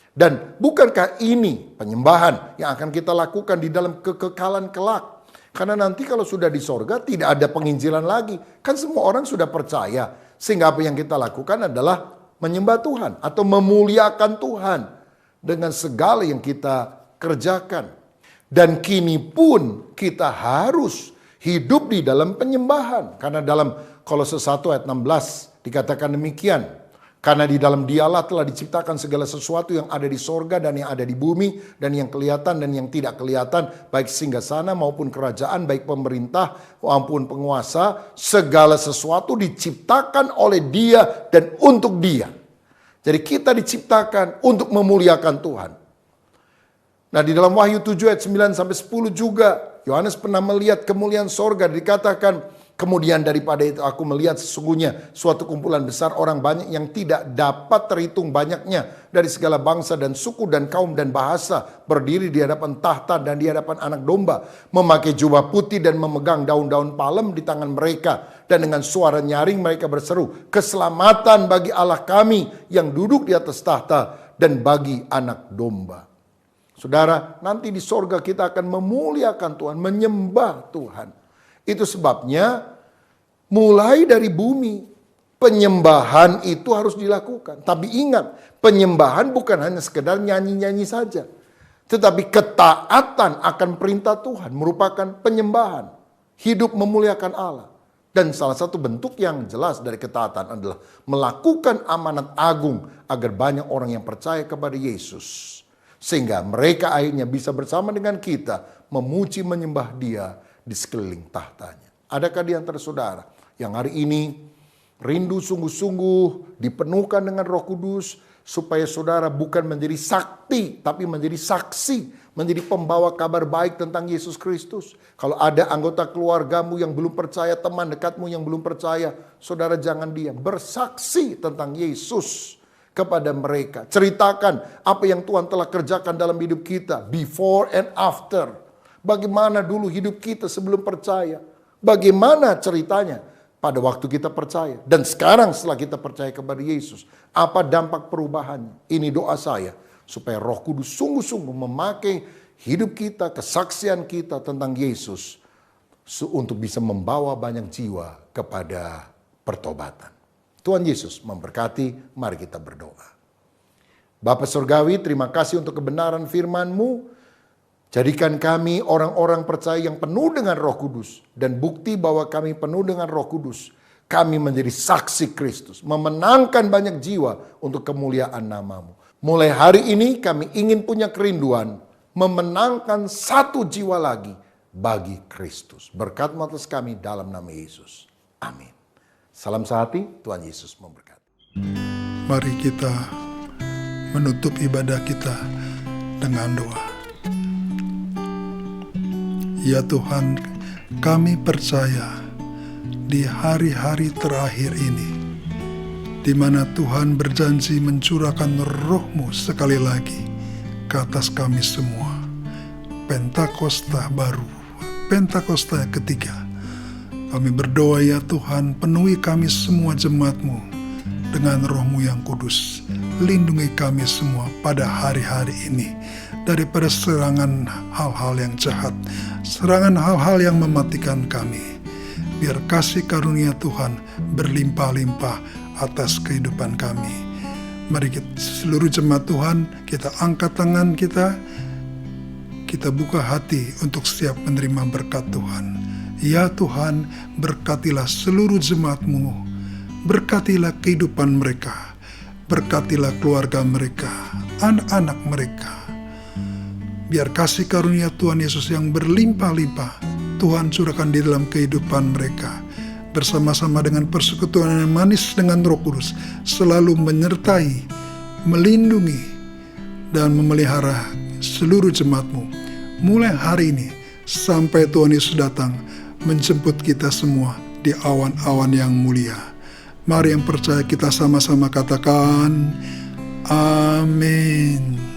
Speaker 4: Dan bukankah ini penyembahan yang akan kita lakukan di dalam kekekalan kelak? Karena nanti kalau sudah di sorga tidak ada penginjilan lagi. Kan semua orang sudah percaya. Sehingga apa yang kita lakukan adalah menyembah Tuhan atau memuliakan Tuhan dengan segala yang kita kerjakan. Dan kini pun kita harus hidup di dalam penyembahan. Karena dalam Kolose 1 ayat 16 dikatakan demikian. Karena di dalam dialah telah diciptakan segala sesuatu yang ada di sorga dan yang ada di bumi. Dan yang kelihatan dan yang tidak kelihatan. Baik singgasana maupun kerajaan, baik pemerintah maupun penguasa. Segala sesuatu diciptakan oleh dia dan untuk dia. Jadi kita diciptakan untuk memuliakan Tuhan. Nah di dalam Wahyu 7 ayat 9 sampai 10 juga. Yohanes pernah melihat kemuliaan sorga. Dikatakan, kemudian daripada itu aku melihat sesungguhnya suatu kumpulan besar orang banyak yang tidak dapat terhitung banyaknya. Dari segala bangsa dan suku dan kaum dan bahasa. Berdiri di hadapan tahta dan di hadapan anak domba. Memakai jubah putih dan memegang daun-daun palem di tangan mereka. Dan dengan suara nyaring mereka berseru, keselamatan bagi Allah kami yang duduk di atas tahta dan bagi anak domba. Saudara, nanti di sorga kita akan memuliakan Tuhan, menyembah Tuhan. Itu sebabnya mulai dari bumi, penyembahan itu harus dilakukan. Tapi ingat, penyembahan bukan hanya sekedar nyanyi-nyanyi saja. Tetapi ketaatan akan perintah Tuhan merupakan penyembahan. Hidup memuliakan Allah. Dan salah satu bentuk yang jelas dari ketaatan adalah melakukan amanat agung agar banyak orang yang percaya kepada Yesus. Sehingga mereka akhirnya bisa bersama dengan kita memuji menyembah Dia di sekeliling tahtanya. Adakah di antara saudara yang hari ini rindu sungguh-sungguh dipenuhkan dengan Roh Kudus supaya saudara bukan menjadi sakti tapi menjadi saksi, menjadi pembawa kabar baik tentang Yesus Kristus. Kalau ada anggota keluargamu yang belum percaya, teman dekatmu yang belum percaya, saudara jangan diam, bersaksi tentang Yesus kepada mereka. Ceritakan apa yang Tuhan telah kerjakan dalam hidup kita, before and after. Bagaimana dulu hidup kita sebelum percaya, bagaimana ceritanya pada waktu kita percaya. Dan sekarang setelah kita percaya kepada Yesus, apa dampak perubahannya? Ini doa saya, supaya Roh Kudus sungguh-sungguh memakai hidup kita, kesaksian kita tentang Yesus, untuk bisa membawa banyak jiwa kepada pertobatan. Tuhan Yesus memberkati, mari kita berdoa. Bapa Surgawi, terima kasih untuk kebenaran firman-Mu. Jadikan kami orang-orang percaya yang penuh dengan Roh Kudus. Dan bukti bahwa kami penuh dengan Roh Kudus. Kami menjadi saksi Kristus. Memenangkan banyak jiwa untuk kemuliaan nama-Mu. Mulai hari ini kami ingin punya kerinduan. Memenangkan satu jiwa lagi bagi Kristus. Berkat-Mu atas kami dalam nama Yesus. Amin. Salam sehati, Tuhan Yesus memberkati.
Speaker 5: Mari kita menutup ibadah kita dengan doa. Ya Tuhan, kami percaya di hari-hari terakhir ini, di mana Tuhan berjanji mencurahkan Roh-Mu sekali lagi ke atas kami semua. Pentakosta baru, Pentakosta yang ketiga. Kami berdoa ya Tuhan, penuhi kami semua jemaat-Mu dengan Roh-Mu yang kudus. Lindungi kami semua pada hari-hari ini daripada serangan hal-hal yang jahat, serangan hal-hal yang mematikan kami. Biar kasih karunia Tuhan berlimpah-limpah atas kehidupan kami. Mari kita, seluruh jemaat Tuhan, kita angkat tangan kita buka hati untuk siap menerima berkat Tuhan. Ya Tuhan, berkatilah seluruh jemaat-Mu, berkatilah kehidupan mereka, berkatilah keluarga mereka, anak-anak mereka. Biar kasih karunia Tuhan Yesus yang berlimpah-limpah Tuhan curahkan di dalam kehidupan mereka. bersama-sama dengan persekutuan yang manis dengan Roh Kudus selalu menyertai, melindungi, dan memelihara seluruh jemaat-Mu mulai hari ini sampai Tuhan Yesus datang menjemput kita semua di awan-awan yang mulia. Mari yang percaya kita sama-sama katakan amin.